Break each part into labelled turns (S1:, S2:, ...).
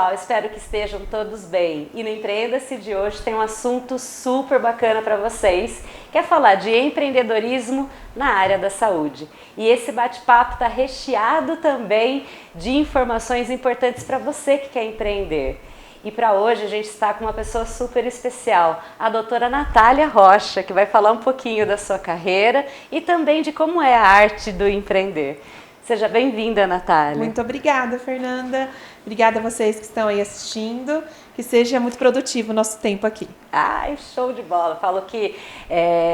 S1: pessoal, espero que estejam todos bem. E no Empreenda-se de hoje tem um assunto super bacana para vocês, que é falar de empreendedorismo na área da saúde. E esse bate-papo está recheado também de informações importantes para você que quer empreender. E para hoje a gente está com uma pessoa super especial, a doutora Natália Rocha, que vai falar um pouquinho da sua carreira e também de como é a arte do empreender. Seja bem-vinda, Natália.
S2: Muito obrigada, Fernanda. Obrigada a vocês que estão aí assistindo. Que seja muito produtivo o nosso tempo aqui.
S1: Ai, show de bola. Falo que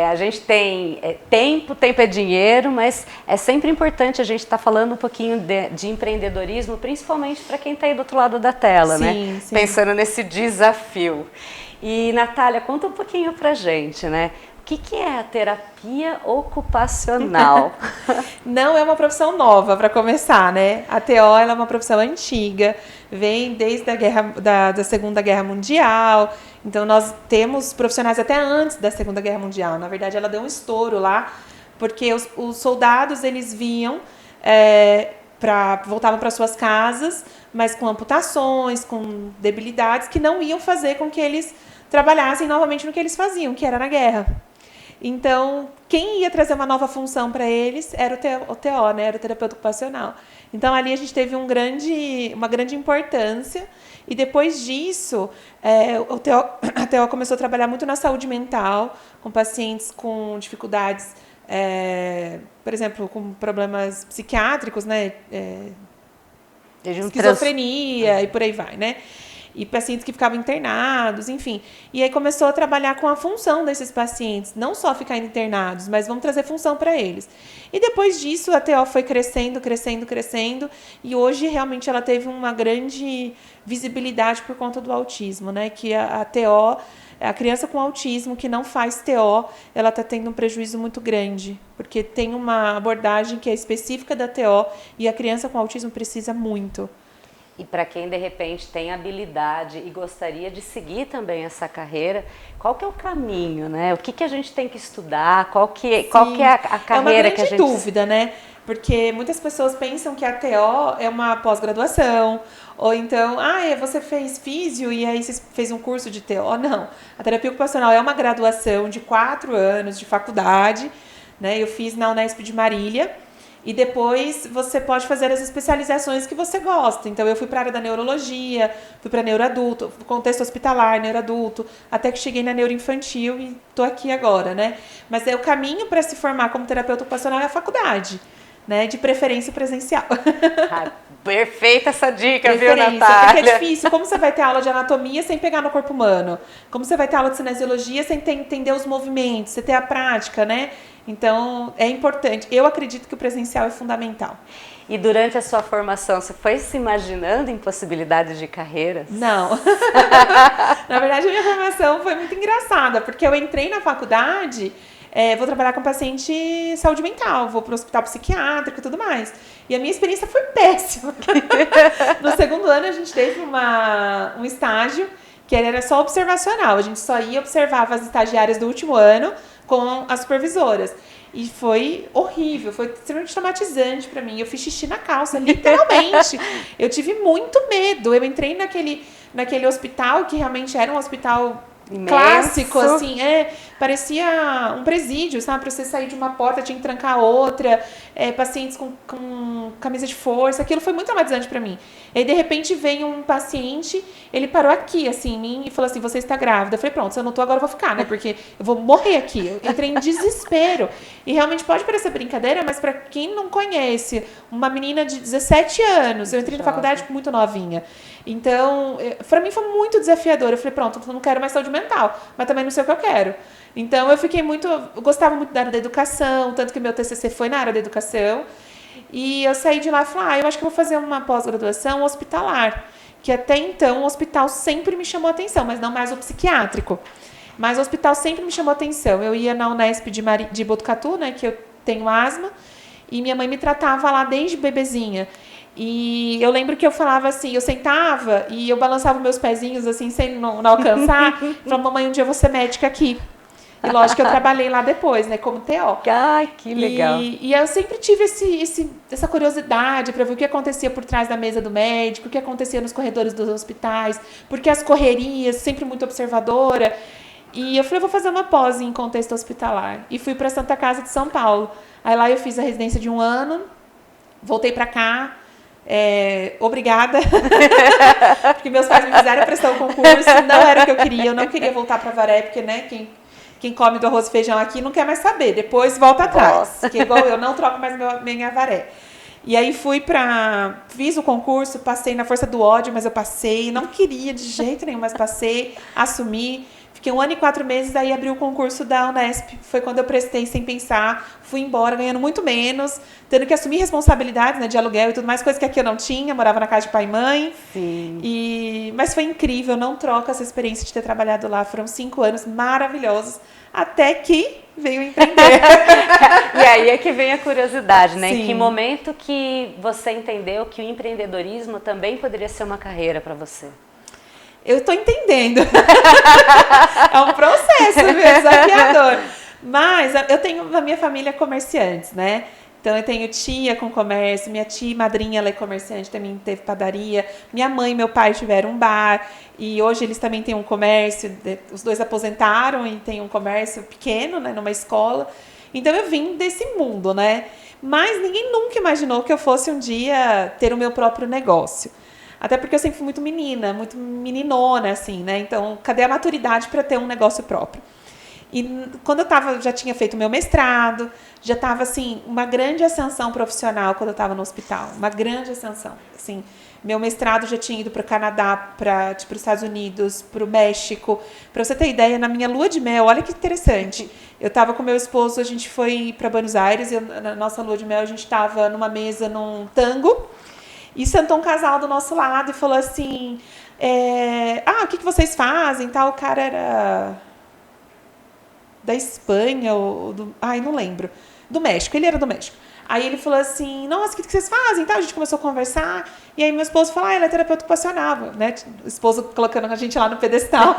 S1: a gente tem tempo é dinheiro, mas é sempre importante a gente estar falando um pouquinho de empreendedorismo, principalmente para quem está aí do outro lado da tela,
S2: sim,
S1: né?
S2: Sim.
S1: Pensando nesse desafio. E, Natália, conta um pouquinho pra gente, né? O que é a terapia ocupacional?
S2: Não é uma profissão nova, para começar, né? A TO ela é uma profissão antiga, vem desde a da Segunda Guerra Mundial. Então, nós temos profissionais até antes da Segunda Guerra Mundial. Na verdade, ela deu um estouro lá, porque os soldados, eles vinham, voltavam para suas casas, mas com amputações, com debilidades, que não iam fazer com que eles trabalhassem novamente no que eles faziam, que era na guerra. Então, quem ia trazer uma nova função para eles era o TO, né? Era o terapeuta ocupacional. Então, ali a gente teve uma grande importância. E depois disso, a TO começou a trabalhar muito na saúde mental, com pacientes com dificuldades, por exemplo, com problemas psiquiátricos, né? Esquizofrenia e por aí vai, né? E pacientes que ficavam internados, enfim. E aí começou a trabalhar com a função desses pacientes, não só ficar internados, mas vamos trazer função para eles. E depois disso, a TO foi crescendo, e hoje realmente ela teve uma grande visibilidade por conta do autismo, né? Que a TO, a criança com autismo que não faz TO, ela está tendo um prejuízo muito grande, porque tem uma abordagem que é específica da TO e a criança com autismo precisa muito.
S1: E para quem, de repente, tem habilidade e gostaria de seguir também essa carreira, qual que é o caminho, né? O que a gente tem que estudar? Qual que é a carreira que a gente...
S2: É uma grande dúvida, né? Porque muitas pessoas pensam que a TO é uma pós-graduação, ou então, você fez físio e aí você fez um curso de TO. Não, a terapia ocupacional é uma graduação de 4 anos de faculdade, né? Eu fiz na Unesp de Marília. E depois você pode fazer as especializações que você gosta. Então, eu fui para a área da neurologia, fui para neuroadulto, contexto hospitalar, neuroadulto, até que cheguei na neuroinfantil e estou aqui agora, né? Mas o caminho para se formar como terapeuta ocupacional é a faculdade, né? De preferência presencial.
S1: Perfeita essa dica, viu, Natália?
S2: Porque é difícil. Como você vai ter aula de anatomia sem pegar no corpo humano? Como você vai ter aula de cinesiologia sem entender os movimentos, você ter a prática, né? Então, é importante. Eu acredito que o presencial é fundamental.
S1: E durante a sua formação, você foi se imaginando em possibilidades de carreiras?
S2: Não. Na verdade, a minha formação foi muito engraçada, porque eu entrei na faculdade, vou trabalhar com paciente de saúde mental, vou para o hospital psiquiátrico e tudo mais. E a minha experiência foi péssima. No segundo ano, a gente teve um estágio que era só observacional. A gente só ia observava as estagiárias do último ano com as supervisoras. E foi horrível, foi extremamente traumatizante para mim. Eu fiz xixi na calça, literalmente. Eu tive muito medo. Eu entrei naquele hospital, que realmente era um hospital imenso, clássico, assim, parecia um presídio, sabe? Para você sair de uma porta, tinha que trancar a outra, pacientes com camisa de força, aquilo foi muito traumatizante para mim. E aí, de repente, veio um paciente, ele parou aqui, assim, em mim, e falou assim, você está grávida. Eu falei, pronto, se eu não tô agora, eu vou ficar, né? Porque eu vou morrer aqui. Eu entrei em desespero. E realmente pode parecer brincadeira, mas para quem não conhece, uma menina de 17 anos, eu entrei na faculdade muito novinha. Então, para mim foi muito desafiador. Eu falei, pronto, eu não quero mais saúde mental, mas também não sei o que eu quero. Então, eu gostava muito da área da educação, tanto que meu TCC foi na área da educação. E eu saí de lá e falei, eu acho que eu vou fazer uma pós-graduação hospitalar, que até então o hospital sempre me chamou atenção, mas não mais o psiquiátrico. Mas o hospital sempre me chamou atenção. Eu ia na Unesp de Botucatu, né, que eu tenho asma, e minha mãe me tratava lá desde bebezinha. E eu lembro que eu falava assim, eu sentava e eu balançava meus pezinhos assim, sem não alcançar. Falava, mamãe, um dia eu vou ser médica aqui. E lógico que eu trabalhei lá depois, né, como TO.
S1: Ai, que legal.
S2: E eu sempre tive essa curiosidade para ver o que acontecia por trás da mesa do médico, o que acontecia nos corredores dos hospitais, porque as correrias, sempre muito observadora. E eu falei, eu vou fazer uma pós em contexto hospitalar. E fui para Santa Casa de São Paulo. Aí lá eu fiz a residência de 1 ano, voltei para cá. Obrigada, porque meus pais me fizeram prestar o concurso, não era o que eu queria, eu não queria voltar para Avaré, porque né, quem come do arroz e feijão aqui não quer mais saber, depois volta atrás, porque igual eu não troco mais minha Avaré. E aí fiz o concurso, passei na força do ódio, mas eu passei, não queria de jeito nenhum, mas passei, assumi. Fiquei 1 ano e 4 meses, aí abri o concurso da Unesp. Foi quando eu prestei sem pensar, fui embora ganhando muito menos, tendo que assumir responsabilidades, né, de aluguel e tudo mais, coisa que aqui eu não tinha, morava na casa de pai e mãe.
S1: Sim.
S2: Mas foi incrível, não troco essa experiência de ter trabalhado lá. Foram 5 anos maravilhosos, até que veio empreender.
S1: E aí é que vem a curiosidade, né?
S2: Sim.
S1: Em que momento que você entendeu que o empreendedorismo também poderia ser uma carreira para você?
S2: Eu estou entendendo. É um processo desafiador. Mas eu tenho na minha família comerciantes, né? Então eu tenho tia com comércio, minha tia madrinha, ela é comerciante, também teve padaria. Minha mãe e meu pai tiveram um bar e hoje eles também têm um comércio. Os dois aposentaram e têm um comércio pequeno, né, numa escola. Então eu vim desse mundo, né? Mas ninguém nunca imaginou que eu fosse um dia ter o meu próprio negócio. Até porque eu sempre fui muito menina, muito meninona, assim, né? Então, cadê a maturidade para ter um negócio próprio? E quando eu já tinha feito meu mestrado, já estava, assim, uma grande ascensão profissional quando eu estava no hospital. Uma grande ascensão, assim. Meu mestrado já tinha ido para o Canadá, para os Estados Unidos, para o México. Para você ter ideia, na minha lua de mel, olha que interessante. Eu estava com meu esposo, a gente foi para Buenos Aires, e na nossa lua de mel a gente estava numa mesa num tango. E sentou um casal do nosso lado e falou assim, o que vocês fazem? Tal, o cara era da Espanha, não lembro. Do México, ele era do México. Aí ele falou assim, nossa, o que vocês fazem? Tal, a gente começou a conversar, e aí meu esposo falou, ela é terapeuta ocupacional, né? O esposo colocando a gente lá no pedestal.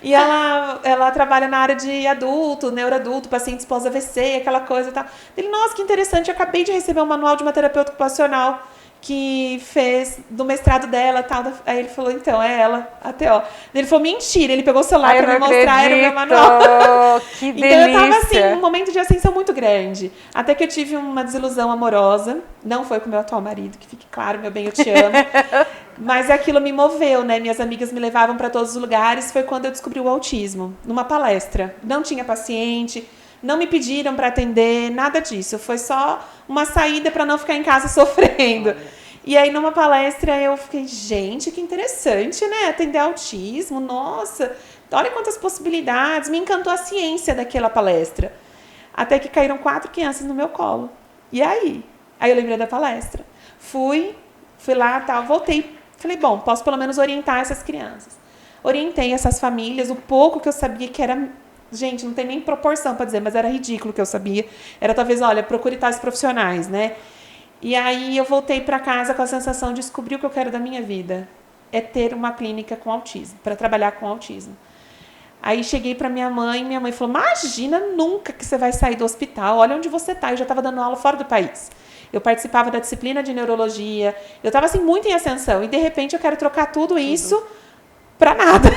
S2: E ela trabalha na área de adulto, neuroadulto, pacientes pós-AVC, aquela coisa e tal. Ele, nossa, que interessante, eu acabei de receber um manual de uma terapeuta ocupacional que fez do mestrado dela e tal. Aí ele falou, então, é ela, a TO. Ele falou, mentira, ele pegou o celular para me mostrar, era o meu manual.
S1: Que delícia.
S2: Então eu tava assim, um momento de ascensão muito grande. Até que eu tive uma desilusão amorosa. Não foi com o meu atual marido, que fique claro, meu bem, eu te amo. Mas aquilo me moveu, né? Minhas amigas me levavam para todos os lugares. Foi quando eu descobri o autismo, numa palestra. Não tinha paciente, não me pediram para atender, nada disso. Foi só uma saída para não ficar em casa sofrendo. E aí, numa palestra, eu fiquei, gente, que interessante, né? Atender autismo, nossa, olha quantas possibilidades. Me encantou a ciência daquela palestra. Até que caíram 4 crianças no meu colo. E aí? Aí eu lembrei da palestra. Fui lá, tal, voltei. Falei, bom, posso pelo menos orientar essas crianças. Orientei essas famílias, o pouco que eu sabia que era... Gente, não tem nem proporção para dizer, mas era ridículo o que eu sabia. Era talvez, olha, procure tais profissionais, né? E aí eu voltei para casa com a sensação de descobrir o que eu quero da minha vida. É ter uma clínica com autismo, para trabalhar com autismo. Aí cheguei para minha mãe falou, imagina nunca que você vai sair do hospital, olha onde você está. Eu já estava dando aula fora do país. Eu participava da disciplina de neurologia, eu estava assim muito em ascensão. E de repente eu quero trocar tudo isso para nada.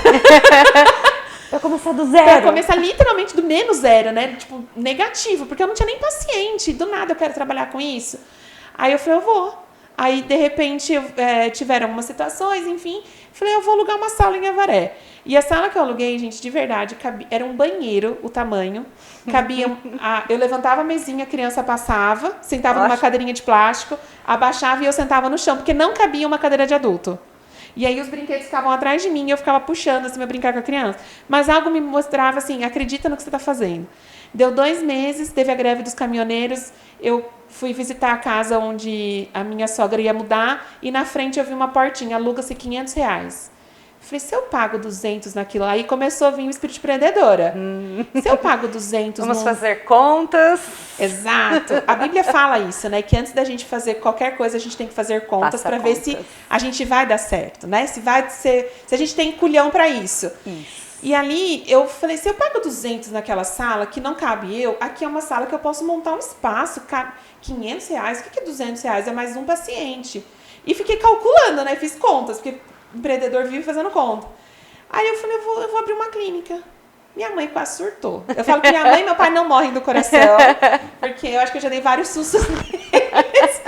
S1: Para começar do zero.
S2: Para começar literalmente do menos zero, né? Tipo, negativo, porque eu não tinha nem paciente. Do nada eu quero trabalhar com isso. Aí eu falei, eu vou. Aí, de repente, tiveram algumas situações, enfim. Falei, eu vou alugar uma sala em Avaré. E a sala que eu aluguei, gente, de verdade, era um banheiro, o tamanho. Eu levantava a mesinha, a criança passava, sentava numa cadeirinha de plástico, abaixava e eu sentava no chão, porque não cabia uma cadeira de adulto. E aí os brinquedos ficavam atrás de mim e eu ficava puxando, assim, pra brincar com a criança. Mas algo me mostrava, assim, acredita no que você está fazendo. Deu 2 meses, teve a greve dos caminhoneiros, eu fui visitar a casa onde a minha sogra ia mudar e na frente eu vi uma portinha, aluga-se R$500. Falei, se eu pago 200 naquilo, aí começou a vir o espírito empreendedora. Se eu pago 200...
S1: Vamos fazer contas.
S2: Exato. A Bíblia fala isso, né? Que antes da gente fazer qualquer coisa, a gente tem que fazer contas para ver se a gente vai dar certo, né? Se a gente tem culhão para isso. E ali eu falei, se eu pago 200 naquela sala, que não cabe eu, aqui é uma sala que eu posso montar um espaço, cabe R$ 500, o que é R$ 200? É mais um paciente. E fiquei calculando, né? Fiz contas, porque o empreendedor vive fazendo conta. Aí eu falei, eu vou abrir uma clínica. Minha mãe quase surtou. Eu falo que minha mãe e meu pai não morrem do coração, porque eu acho que eu já dei vários sustos neles.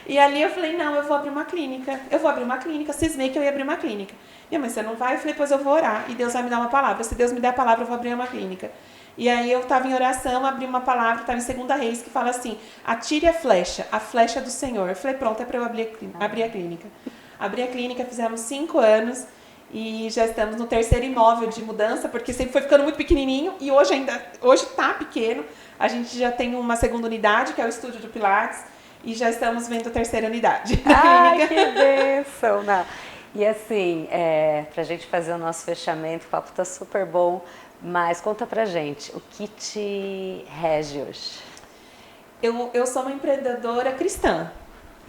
S2: E ali eu falei, não, eu vou abrir uma clínica. Eu vou abrir uma clínica, cismei que eu ia abrir uma clínica. Minha mãe, você não vai? Eu falei, pois eu vou orar. E Deus vai me dar uma palavra. Se Deus me der a palavra, eu vou abrir uma clínica. E aí eu estava em oração, abri uma palavra, estava em 2 Reis, que fala assim, atire a flecha do Senhor. Eu falei, pronto, é para eu abrir a clínica. Abri a clínica, fizemos 5 anos e já estamos no 3º imóvel de mudança, porque sempre foi ficando muito pequenininho e hoje está pequeno. A gente já tem uma 2ª unidade, que é o estúdio de Pilates, e já estamos vendo a 3ª unidade da
S1: Ai,
S2: clínica.
S1: que bênção! Não. E assim, pra gente fazer o nosso fechamento, o papo tá super bom, mas conta pra gente, o que te rege hoje?
S2: Eu sou uma empreendedora cristã.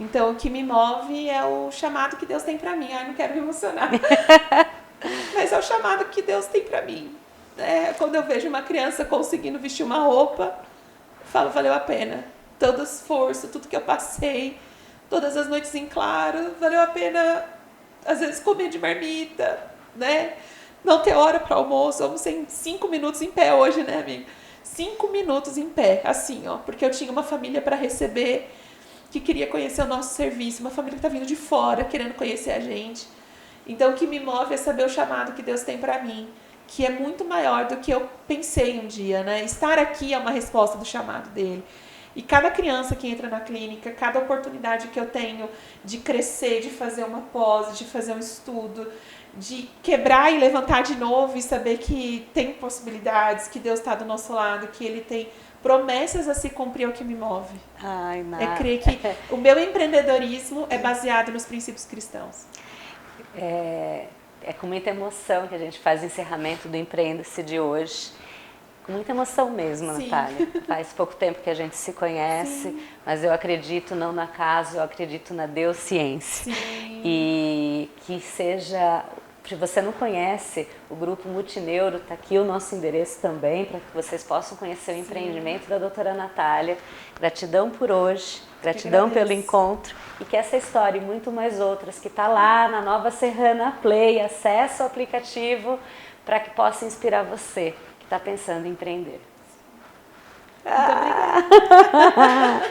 S2: Então, o que me move é o chamado que Deus tem pra mim. Ai, não quero me emocionar. Mas é o chamado que Deus tem pra mim. Quando eu vejo uma criança conseguindo vestir uma roupa, eu falo, valeu a pena. Todo o esforço, tudo que eu passei, todas as noites em claro, valeu a pena, às vezes, comer de marmita, né? Não ter hora para almoço, vamos ser 5 minutos em pé hoje, né, amigo? 5 minutos em pé, assim, ó, porque eu tinha uma família para receber que queria conhecer o nosso serviço, uma família que está vindo de fora, querendo conhecer a gente. Então, o que me move é saber o chamado que Deus tem para mim, que é muito maior do que eu pensei um dia, né? Estar aqui é uma resposta do chamado dele. E cada criança que entra na clínica, cada oportunidade que eu tenho de crescer, de fazer uma pós, de fazer um estudo, de quebrar e levantar de novo e saber que tem possibilidades, que Deus está do nosso lado, que Ele tem promessas a se cumprir, é o que me move.
S1: Ai,
S2: É crer que o meu empreendedorismo é baseado nos princípios cristãos.
S1: É com muita emoção que a gente faz o encerramento do Empreenda-se de hoje. Com muita emoção mesmo,
S2: Sim.
S1: Natália. Faz pouco tempo que a gente se conhece,
S2: Sim.
S1: Mas eu acredito não no acaso, eu acredito na Deus-ciência.
S2: Sim.
S1: E que seja... Se você não conhece o Grupo Multineuro, está aqui o nosso endereço também, para que vocês possam conhecer o empreendimento da doutora Natália. Gratidão por hoje, gratidão pelo encontro e que essa história e muito mais outras que está lá na Nova Serrana Play, acesse o aplicativo para que possa inspirar você que está pensando em empreender.
S2: Muito obrigada.